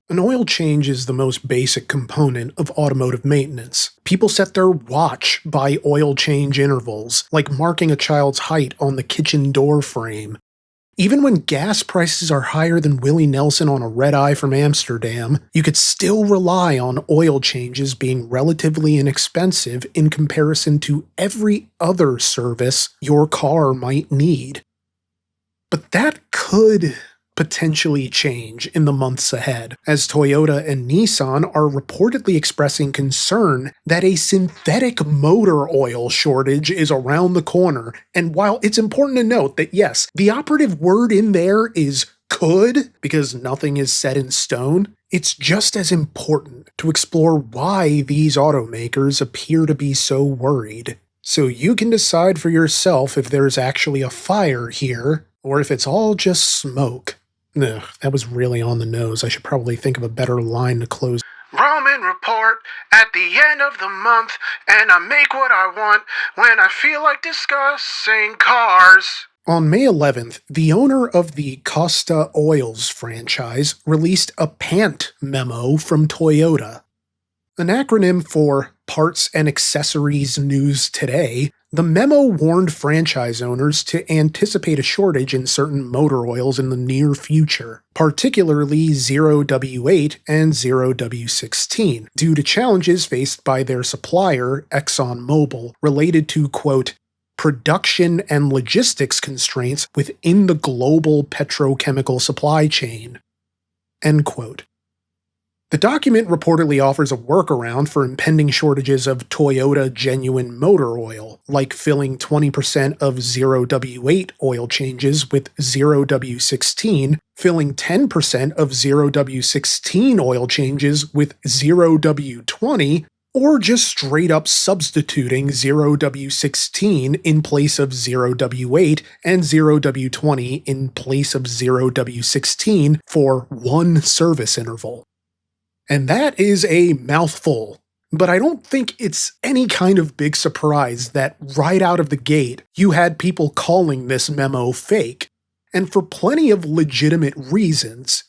An oil change is the most basic component of automotive maintenance. People set their watch by oil change intervals, like marking a child's height on the kitchen door frame. Even when gas prices are higher than Willie Nelson on a red eye from Amsterdam, you could still rely on oil changes being relatively inexpensive in comparison to every other service your car might need. But that could potentially change in the months ahead, as Toyota and Nissan are reportedly expressing concern that a synthetic motor oil shortage is around the corner. And while it's important to note that yes, the operative word in there is could, because nothing is set in stone, it's just as important to explore why these automakers appear to be so worried. So you can decide for yourself if there's actually a fire here, or if it's all just smoke. No, that was really on the nose. I should probably think of a better line to close. Roman report at the end of the month, and I make what I want when I feel like discussing cars. On May 11th, the owner of the Costa Oils franchise released a PANT memo from Toyota. An acronym for Parts and Accessories News Today, the memo warned franchise owners to anticipate a shortage in certain motor oils in the near future, particularly 0W8 and 0W16, due to challenges faced by their supplier, ExxonMobil, related to, quote, production and logistics constraints within the global petrochemical supply chain, end quote. The document reportedly offers a workaround for impending shortages of Toyota genuine motor oil, like filling 20% of 0W8 oil changes with 0W16, filling 10% of 0W16 oil changes with 0W20, or just straight up substituting 0W16 in place of 0W8 and 0W20 in place of 0W16 for one service interval. And that is a mouthful, but I don't think it's any kind of big surprise that right out of the gate, you had people calling this memo fake, and for plenty of legitimate reasons.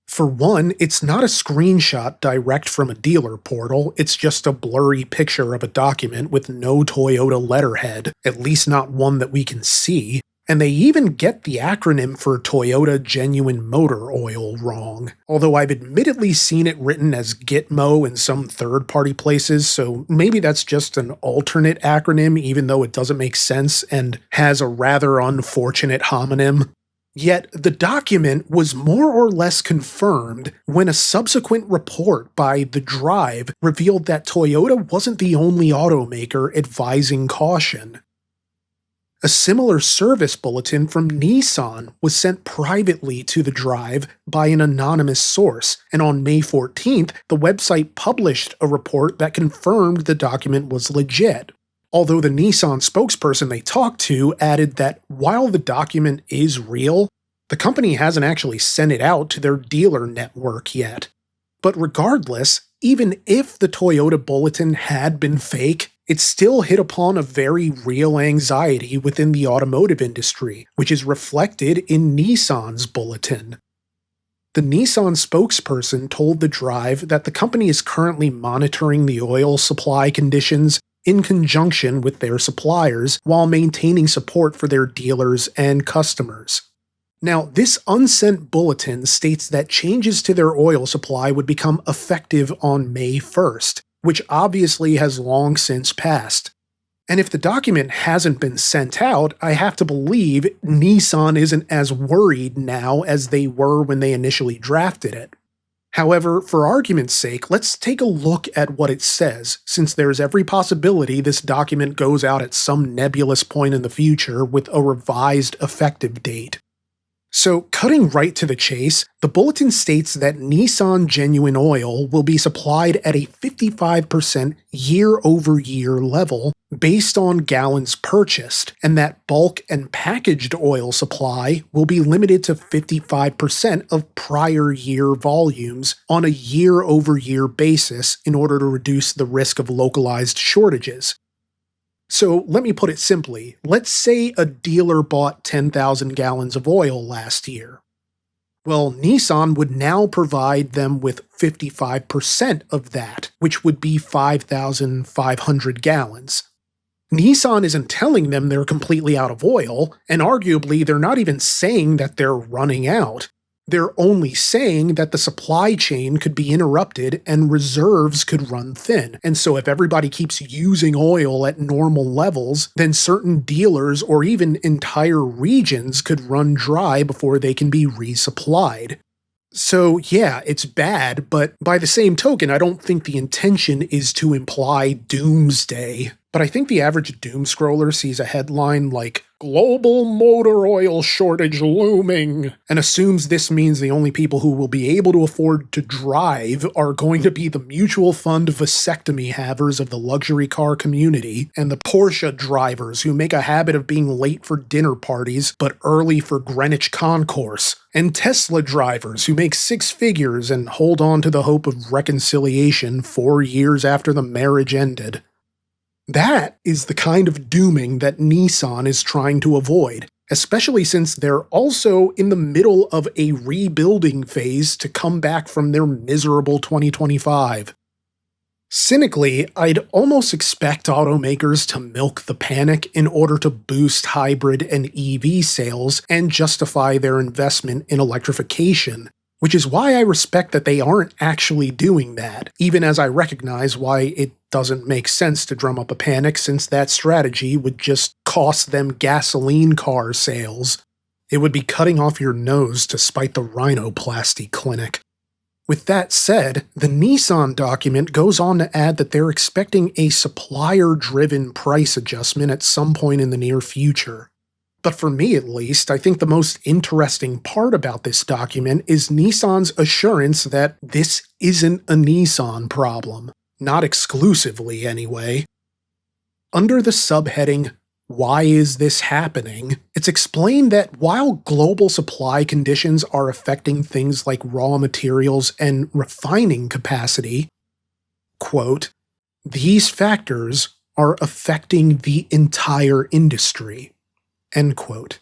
For one, it's not a screenshot direct from a dealer portal, it's just a blurry picture of a document with no Toyota letterhead, at least not one that we can see. And they even get the acronym for Toyota Genuine Motor Oil wrong, although I've admittedly seen it written as Gitmo in some third-party places, so maybe that's just an alternate acronym even though it doesn't make sense and has a rather unfortunate homonym. Yet the document was more or less confirmed when a subsequent report by The Drive revealed that Toyota wasn't the only automaker advising caution. A similar service bulletin from Nissan was sent privately to The Drive by an anonymous source, and on May 14th, the website published a report that confirmed the document was legit. Although the Nissan spokesperson they talked to added that while the document is real, the company hasn't actually sent it out to their dealer network yet. But regardless, even if the Toyota Bulletin had been fake, it still hit upon a very real anxiety within the automotive industry, which is reflected in Nissan's Bulletin. The Nissan spokesperson told The Drive that the company is currently monitoring the oil supply conditions in conjunction with their suppliers while maintaining support for their dealers and customers. Now, this unsent bulletin states that changes to their oil supply would become effective on May 1st, which obviously has long since passed. And if the document hasn't been sent out, I have to believe Nissan isn't as worried now as they were when they initially drafted it. However, for argument's sake, let's take a look at what it says, since there's every possibility this document goes out at some nebulous point in the future with a revised effective date. So, cutting right to the chase, the bulletin states that Nissan Genuine Oil will be supplied at a 55% year-over-year level based on gallons purchased, and that bulk and packaged oil supply will be limited to 55% of prior year volumes on a year-over-year basis in order to reduce the risk of localized shortages. So let me put it simply, let's say a dealer bought 10,000 gallons of oil last year. Well, Nissan would now provide them with 55% of that, which would be 5,500 gallons. Nissan isn't telling them they're completely out of oil, and arguably they're not even saying that they're running out. They're only saying that the supply chain could be interrupted and reserves could run thin. And so if everybody keeps using oil at normal levels, then certain dealers or even entire regions could run dry before they can be resupplied. So yeah, it's bad, but by the same token, I don't think the intention is to imply doomsday. But I think the average doom scroller sees a headline like, "Global motor oil shortage looming," and assumes this means the only people who will be able to afford to drive are going to be the mutual fund vasectomy havers of the luxury car community, and the Porsche drivers who make a habit of being late for dinner parties but early for Greenwich Concourse, and Tesla drivers who make six figures and hold on to the hope of reconciliation 4 years after the marriage ended. That is the kind of dooming that Nissan is trying to avoid, especially since they're also in the middle of a rebuilding phase to come back from their miserable 2025. Cynically, I'd almost expect automakers to milk the panic in order to boost hybrid and EV sales and justify their investment in electrification, which is why I respect that they aren't actually doing that, even as I recognize why it doesn't make sense to drum up a panic since that strategy would just cost them gasoline car sales. It would be cutting off your nose to spite the rhinoplasty clinic. With that said, the Nissan document goes on to add that they're expecting a supplier-driven price adjustment at some point in the near future. But for me at least, I think the most interesting part about this document is Nissan's assurance that this isn't a Nissan problem. Not exclusively, anyway. Under the subheading, "Why is this happening?" it's explained that while global supply conditions are affecting things like raw materials and refining capacity, quote, "these factors are affecting the entire industry," end quote.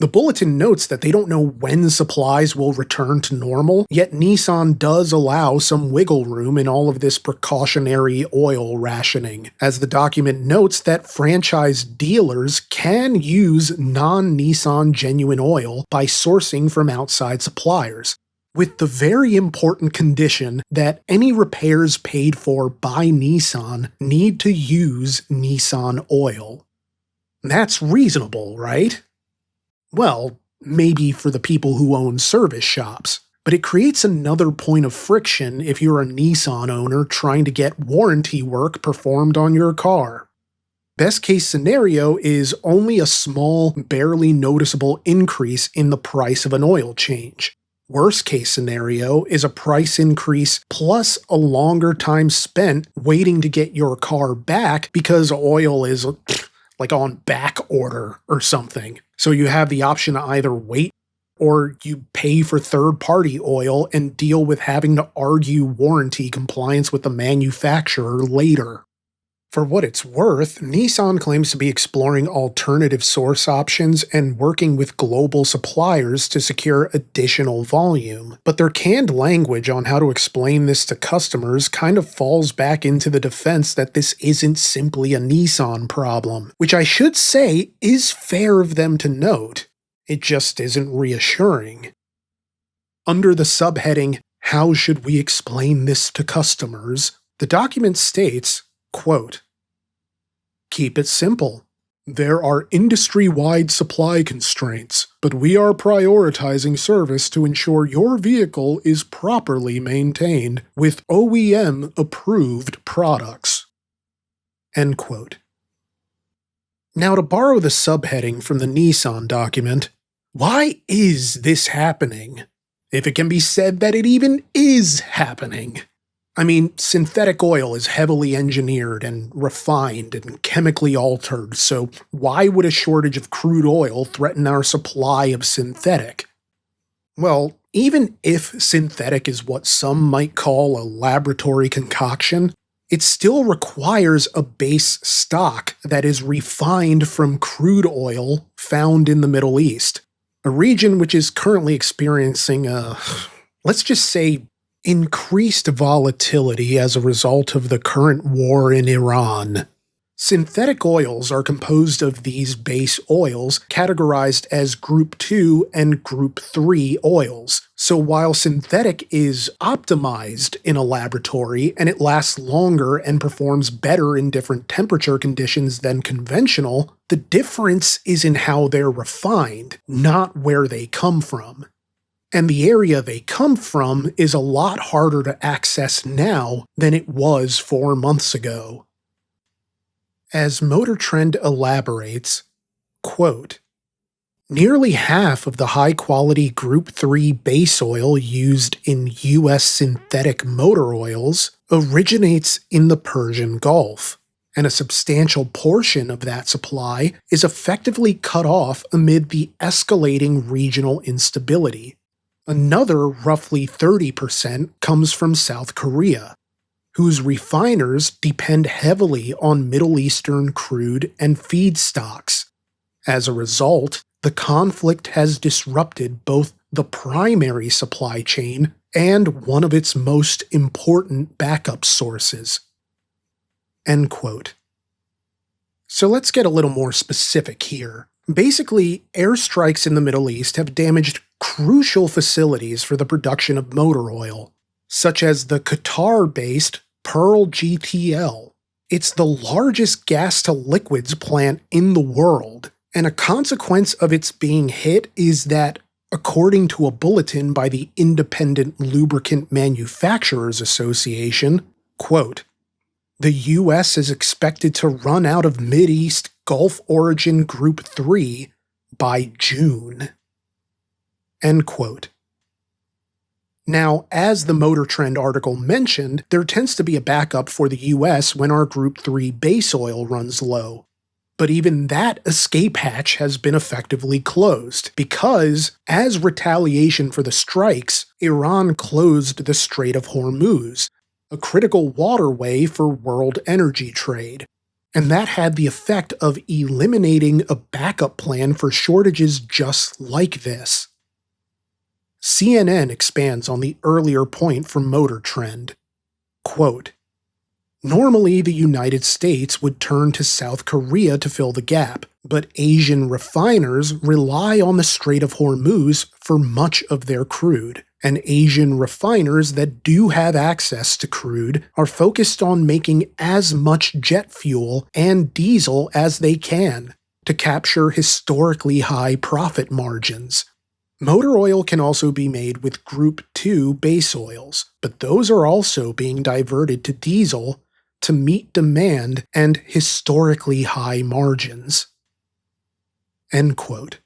The Bulletin notes that they don't know when supplies will return to normal, yet Nissan does allow some wiggle room in all of this precautionary oil rationing, as the document notes that franchise dealers can use non-Nissan genuine oil by sourcing from outside suppliers, with the very important condition that any repairs paid for by Nissan need to use Nissan oil. That's reasonable, right? Well, maybe for the people who own service shops, but it creates another point of friction if you're a Nissan owner trying to get warranty work performed on your car. Best case scenario is only a small, barely noticeable increase in the price of an oil change. Worst case scenario is a price increase plus a longer time spent waiting to get your car back because oil is like on back order or something. So you have the option to either wait or you pay for third-party oil and deal with having to argue warranty compliance with the manufacturer later. For what it's worth, Nissan claims to be exploring alternative source options and working with global suppliers to secure additional volume, but their canned language on how to explain this to customers kind of falls back into the defense that this isn't simply a Nissan problem, which I should say is fair of them to note. It just isn't reassuring. Under the subheading, "How should we explain this to customers?" the document states, quote, "Keep it simple. There are industry-wide supply constraints, but we are prioritizing service to ensure your vehicle is properly maintained with OEM-approved products." End quote. Now, to borrow the subheading from the Nissan document, why is this happening? If it can be said that it even is happening. I mean, synthetic oil is heavily engineered and refined and chemically altered, so why would a shortage of crude oil threaten our supply of synthetic? Well, even if synthetic is what some might call a laboratory concoction, it still requires a base stock that is refined from crude oil found in the Middle East. a region which is currently experiencing let's just say, increased volatility as a result of the current war in Iran. Synthetic oils are composed of these base oils categorized as Group 2 and Group 3 oils. So while synthetic is optimized in a laboratory and it lasts longer and performs better in different temperature conditions than conventional, the difference is in how they're refined, not where they come from. And the area they come from is a lot harder to access now than it was 4 months ago. As Motor Trend elaborates, quote, nearly half of the high-quality Group 3 base oil used in U.S. synthetic motor oils originates in the Persian Gulf, and a substantial portion of that supply is effectively cut off amid the escalating regional instability. Another roughly 30% comes from South Korea, whose refiners depend heavily on Middle Eastern crude and feedstocks. As a result, the conflict has disrupted both the primary supply chain and one of its most important backup sources. End quote. So let's get a little more specific here. Basically, airstrikes in the Middle East have damaged crucial facilities for the production of motor oil, such as the Qatar-based Pearl GTL. It's the largest gas-to-liquids plant in the world, and a consequence of its being hit is that, according to a bulletin by the Independent Lubricant Manufacturers Association, quote, the U.S. is expected to run out of Mideast Gulf Origin Group 3 by June. End quote. Now, as the Motor Trend article mentioned, there tends to be a backup for the US when our Group 3 base oil runs low. But even that escape hatch has been effectively closed, because, as retaliation for the strikes, Iran closed the Strait of Hormuz, a critical waterway for world energy trade. And that had the effect of eliminating a backup plan for shortages just like this. CNN expands on the earlier point from Motor Trend. Quote, normally the United States would turn to South Korea to fill the gap, but Asian refiners rely on the Strait of Hormuz for much of their crude, and Asian refiners that do have access to crude are focused on making as much jet fuel and diesel as they can to capture historically high profit margins. Motor oil can also be made with Group 2 base oils, but those are also being diverted to diesel to meet demand and historically high margins. End quote.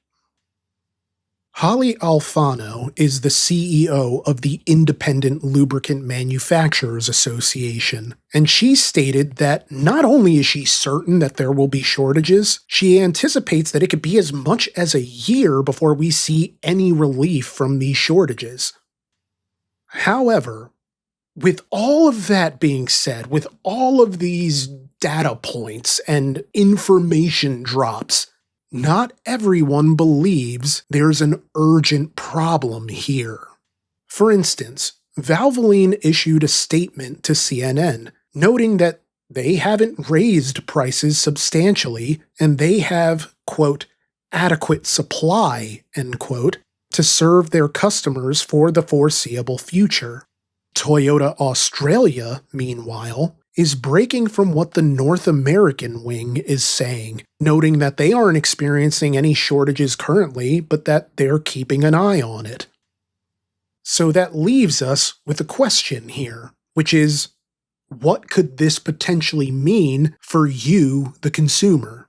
Holly Alfano is the CEO of the Independent Lubricant Manufacturers Association, and she stated that not only is she certain that there will be shortages, she anticipates that it could be as much as a year before we see any relief from these shortages. However, with all of that being said, with all of these data points and information drops, not everyone believes there's an urgent problem here. For instance, Valvoline issued a statement to CNN noting that they haven't raised prices substantially and they have, quote, adequate supply, end quote, to serve their customers for the foreseeable future. Toyota Australia, meanwhile, is breaking from what the North American wing is saying, noting that they aren't experiencing any shortages currently, but that they're keeping an eye on it. So that leaves us with a question here, which is, what could this potentially mean for you, the consumer?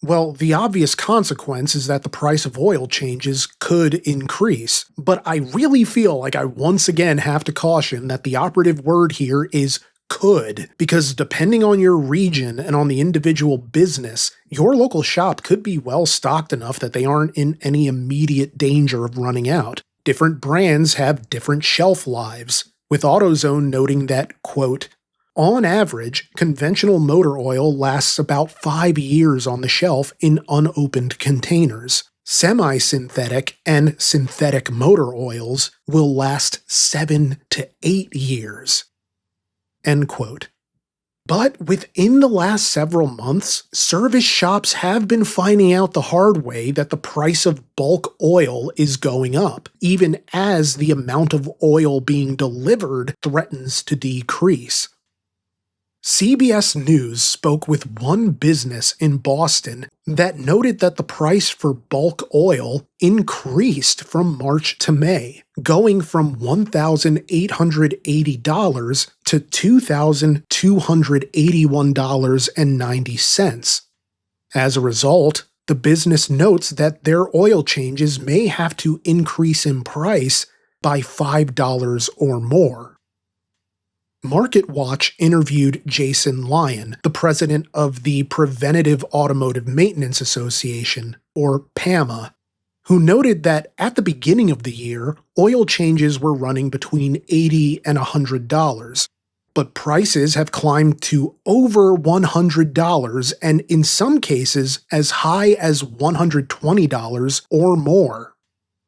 Well, the obvious consequence is that the price of oil changes could increase, but I really feel like I once again have to caution that the operative word here is could, because depending on your region and on the individual business, your local shop could be well stocked enough that they aren't in any immediate danger of running out. Different brands have different shelf lives, with AutoZone noting that, quote, on average, conventional motor oil lasts about 5 years on the shelf in unopened containers. Semi-synthetic and synthetic motor oils will last 7 to 8 years. End quote. But within the last several months, service shops have been finding out the hard way that the price of bulk oil is going up, even as the amount of oil being delivered threatens to decrease. CBS News spoke with one business in Boston that noted that the price for bulk oil increased from March to May, going from $1,880 to $2,281.90. As a result, the business notes that their oil changes may have to increase in price by $5 or more. MarketWatch interviewed Jason Lyon, the president of the Preventative Automotive Maintenance Association, or PAMA, who noted that at the beginning of the year, oil changes were running between $80 and $100, but prices have climbed to over $100 and in some cases as high as $120 or more.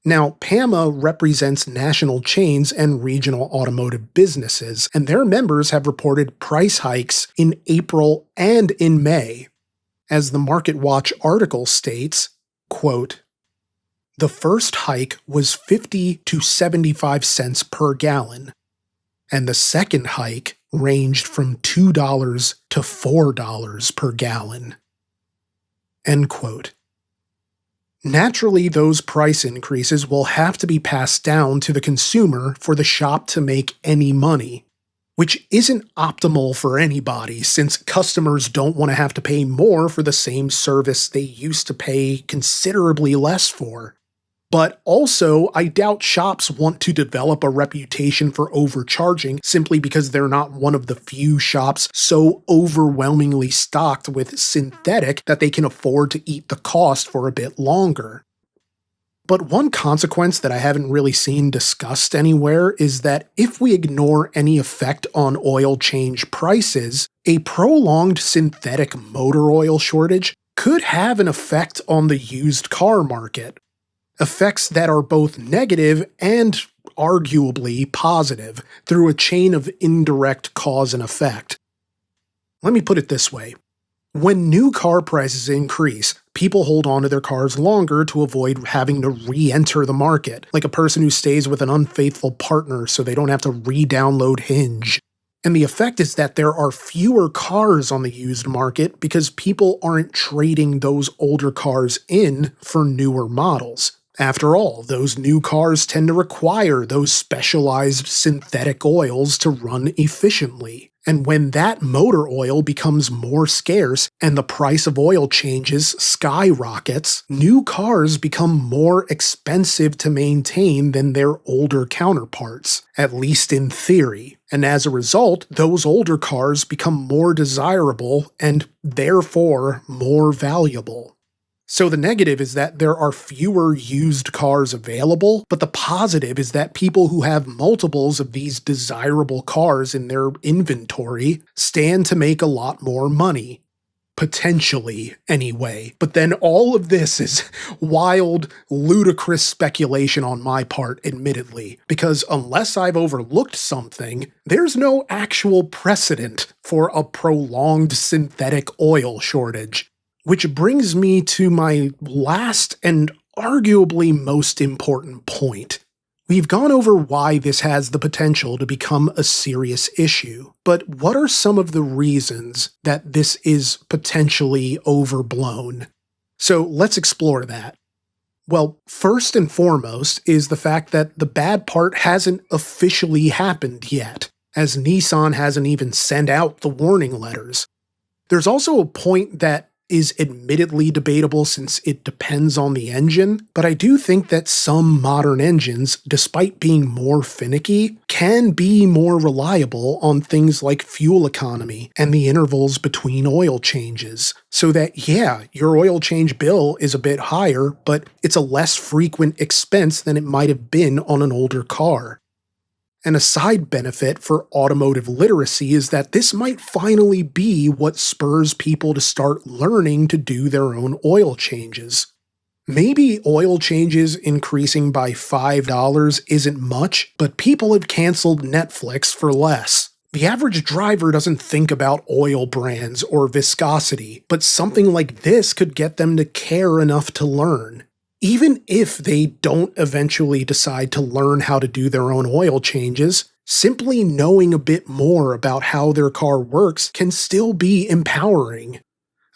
Now, PAMA represents national chains and regional automotive businesses, and their members have reported price hikes in April and in May. As the MarketWatch article states, quote, "The first hike was 50 to 75 cents per gallon, and the second hike ranged from $2 to $4 per gallon." End quote. Naturally, those price increases will have to be passed down to the consumer for the shop to make any money, which isn't optimal for anybody since customers don't want to have to pay more for the same service they used to pay considerably less for. But also, I doubt shops want to develop a reputation for overcharging simply because they're not one of the few shops so overwhelmingly stocked with synthetic that they can afford to eat the cost for a bit longer. But one consequence that I haven't really seen discussed anywhere is that if we ignore any effect on oil change prices, a prolonged synthetic motor oil shortage could have an effect on the used car market. Effects that are both negative and arguably positive through a chain of indirect cause and effect. Let me put it this way. When new car prices increase, people hold on to their cars longer to avoid having to re-enter the market, like a person who stays with an unfaithful partner so they don't have to re-download Hinge. And the effect is that there are fewer cars on the used market because people aren't trading those older cars in for newer models. After all, those new cars tend to require those specialized synthetic oils to run efficiently. And when that motor oil becomes more scarce and the price of oil changes skyrockets, new cars become more expensive to maintain than their older counterparts, at least in theory. And as a result, those older cars become more desirable and therefore more valuable. So the negative is that there are fewer used cars available, but the positive is that people who have multiples of these desirable cars in their inventory stand to make a lot more money. Potentially, anyway. But then all of this is wild, ludicrous speculation on my part, admittedly, because unless I've overlooked something, there's no actual precedent for a prolonged synthetic oil shortage. Which brings me to my last and arguably most important point. We've gone over why this has the potential to become a serious issue, but what are some of the reasons that this is potentially overblown? So let's explore that. Well, first and foremost is the fact that the bad part hasn't officially happened yet, as Nissan hasn't even sent out the warning letters. There's also a point that is admittedly debatable since it depends on the engine, but I do think that some modern engines, despite being more finicky, can be more reliable on things like fuel economy and the intervals between oil changes. So that, yeah, your oil change bill is a bit higher, but it's a less frequent expense than it might have been on an older car. And a side benefit for automotive literacy is that this might finally be what spurs people to start learning to do their own oil changes. Maybe oil changes increasing by $5 isn't much, but people have canceled Netflix for less. The average driver doesn't think about oil brands or viscosity, but something like this could get them to care enough to learn. Even if they don't eventually decide to learn how to do their own oil changes, simply knowing a bit more about how their car works can still be empowering.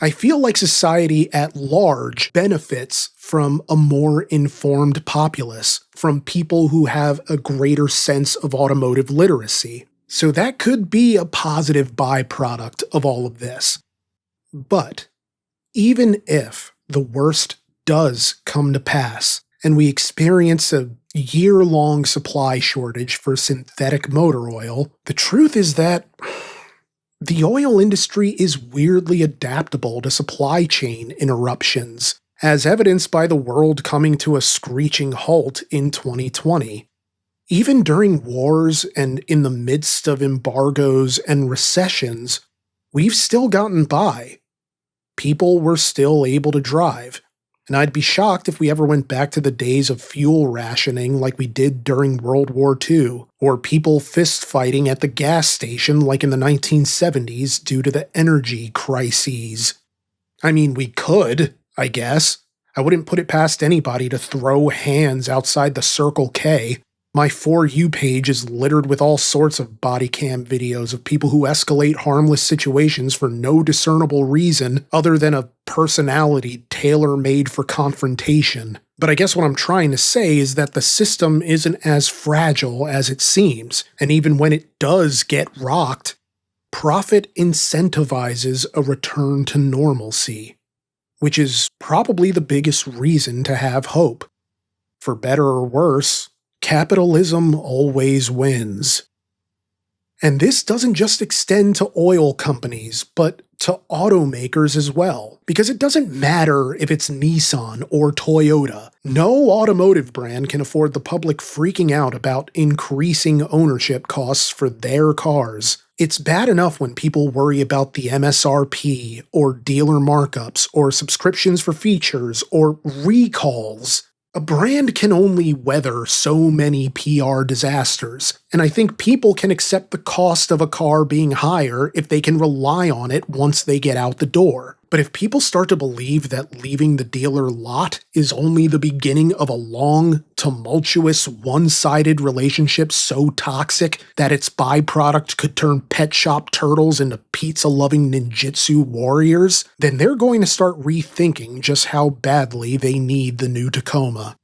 I feel like society at large benefits from a more informed populace, from people who have a greater sense of automotive literacy. So that could be a positive byproduct of all of this. But even if the worst does come to pass, and we experience a year-long supply shortage for synthetic motor oil, the truth is that the oil industry is weirdly adaptable to supply chain interruptions, as evidenced by the world coming to a screeching halt in 2020. Even during wars and in the midst of embargoes and recessions, we've still gotten by. People were still able to drive, and I'd be shocked if we ever went back to the days of fuel rationing like we did during World War II, or people fist fighting at the gas station like in the 1970s due to the energy crises. I mean, we could, I guess. I wouldn't put it past anybody to throw hands outside the Circle K. My For You page is littered with all sorts of body cam videos of people who escalate harmless situations for no discernible reason other than a personality tailor-made for confrontation. But I guess what I'm trying to say is that the system isn't as fragile as it seems, and even when it does get rocked, profit incentivizes a return to normalcy, which is probably the biggest reason to have hope. For better or worse, capitalism always wins. And this doesn't just extend to oil companies, but to automakers as well. Because it doesn't matter if it's Nissan or Toyota. No automotive brand can afford the public freaking out about increasing ownership costs for their cars. It's bad enough when people worry about the MSRP, or dealer markups, or subscriptions for features, or recalls. A brand can only weather so many PR disasters, and I think people can accept the cost of a car being higher if they can rely on it once they get out the door. But if people start to believe that leaving the dealer lot is only the beginning of a long, tumultuous, one-sided relationship so toxic that its byproduct could turn pet shop turtles into pizza-loving ninjutsu warriors, then they're going to start rethinking just how badly they need the new Tacoma.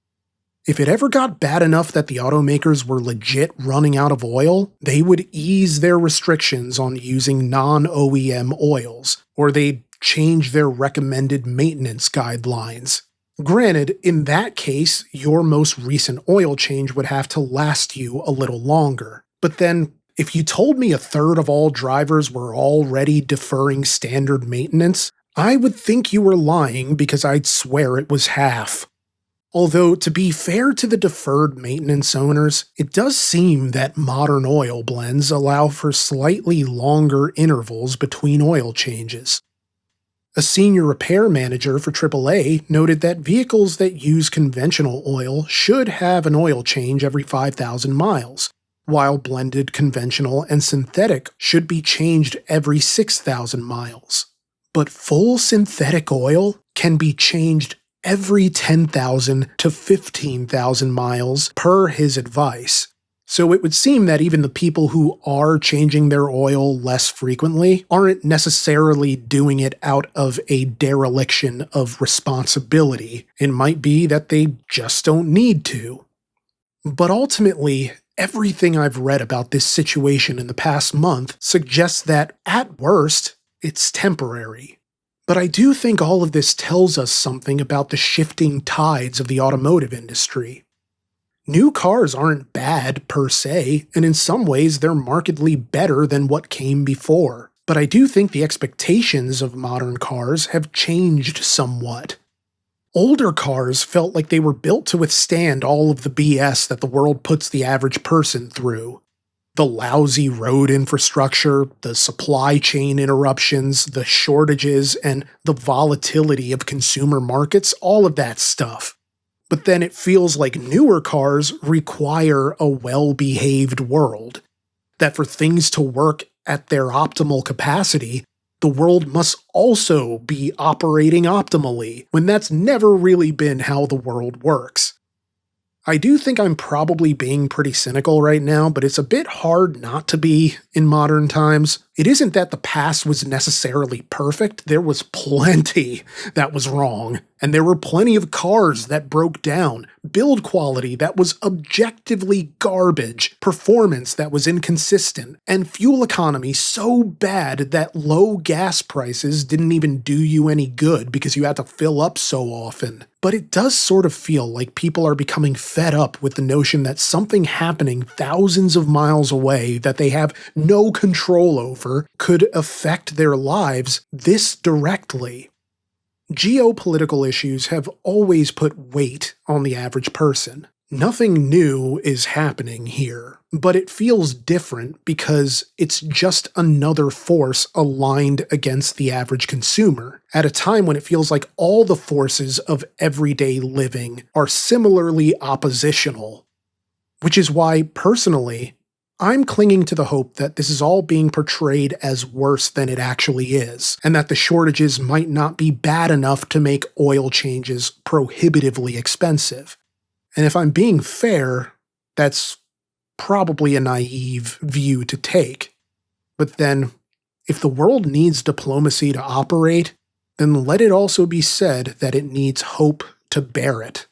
If it ever got bad enough that the automakers were legit running out of oil, they would ease their restrictions on using non-OEM oils, or they'd change their recommended maintenance guidelines. Granted, in that case, your most recent oil change would have to last you a little longer. But then, if you told me a third of all drivers were already deferring standard maintenance, I would think you were lying because I'd swear it was half. Although, to be fair to the deferred maintenance owners, it does seem that modern oil blends allow for slightly longer intervals between oil changes. A senior repair manager for AAA noted that vehicles that use conventional oil should have an oil change every 5,000 miles, while blended conventional and synthetic should be changed every 6,000 miles. But full synthetic oil can be changed every 10,000 to 15,000 miles per his advice. So it would seem that even the people who are changing their oil less frequently aren't necessarily doing it out of a dereliction of responsibility. It might be that they just don't need to. But ultimately, everything I've read about this situation in the past month suggests that, at worst, it's temporary. But I do think all of this tells us something about the shifting tides of the automotive industry. New cars aren't bad per se, and in some ways they're markedly better than what came before. But I do think the expectations of modern cars have changed somewhat. Older cars felt like they were built to withstand all of the BS that the world puts the average person through. The lousy road infrastructure, the supply chain interruptions, the shortages, and the volatility of consumer markets, all of that stuff. But then it feels like newer cars require a well-behaved world. That for things to work at their optimal capacity, the world must also be operating optimally, when that's never really been how the world works. I do think I'm probably being pretty cynical right now, but it's a bit hard not to be in modern times. It isn't that the past was necessarily perfect, there was plenty that was wrong. And there were plenty of cars that broke down, build quality that was objectively garbage, performance that was inconsistent, and fuel economy so bad that low gas prices didn't even do you any good because you had to fill up so often. But it does sort of feel like people are becoming fed up with the notion that something happening thousands of miles away that they have no control over could affect their lives this directly. Geopolitical issues have always put weight on the average person. Nothing new is happening here, but it feels different because it's just another force aligned against the average consumer, at a time when it feels like all the forces of everyday living are similarly oppositional. Which is why, personally, I'm clinging to the hope that this is all being portrayed as worse than it actually is, and that the shortages might not be bad enough to make oil changes prohibitively expensive. And if I'm being fair, that's probably a naive view to take. But then, if the world needs diplomacy to operate, then let it also be said that it needs hope to bear it.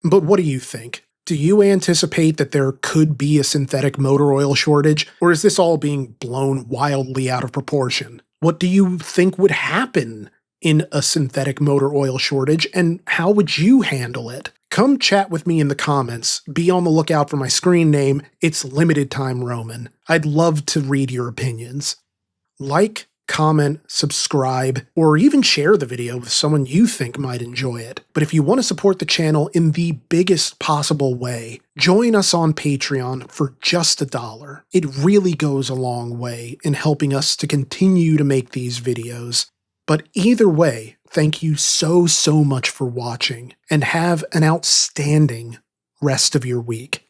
But what do you think? Do you anticipate that there could be a synthetic motor oil shortage, or is this all being blown wildly out of proportion? What do you think would happen in a synthetic motor oil shortage, and how would you handle it? Come chat with me in the comments. Be on the lookout for my screen name. It's Limited Time Roman. I'd love to read your opinions. Like, comment, subscribe, or even share the video with someone you think might enjoy it. But if you want to support the channel in the biggest possible way, join us on Patreon for just $1. It really goes a long way in helping us to continue to make these videos. But either way, thank you so much for watching, and have an outstanding rest of your week.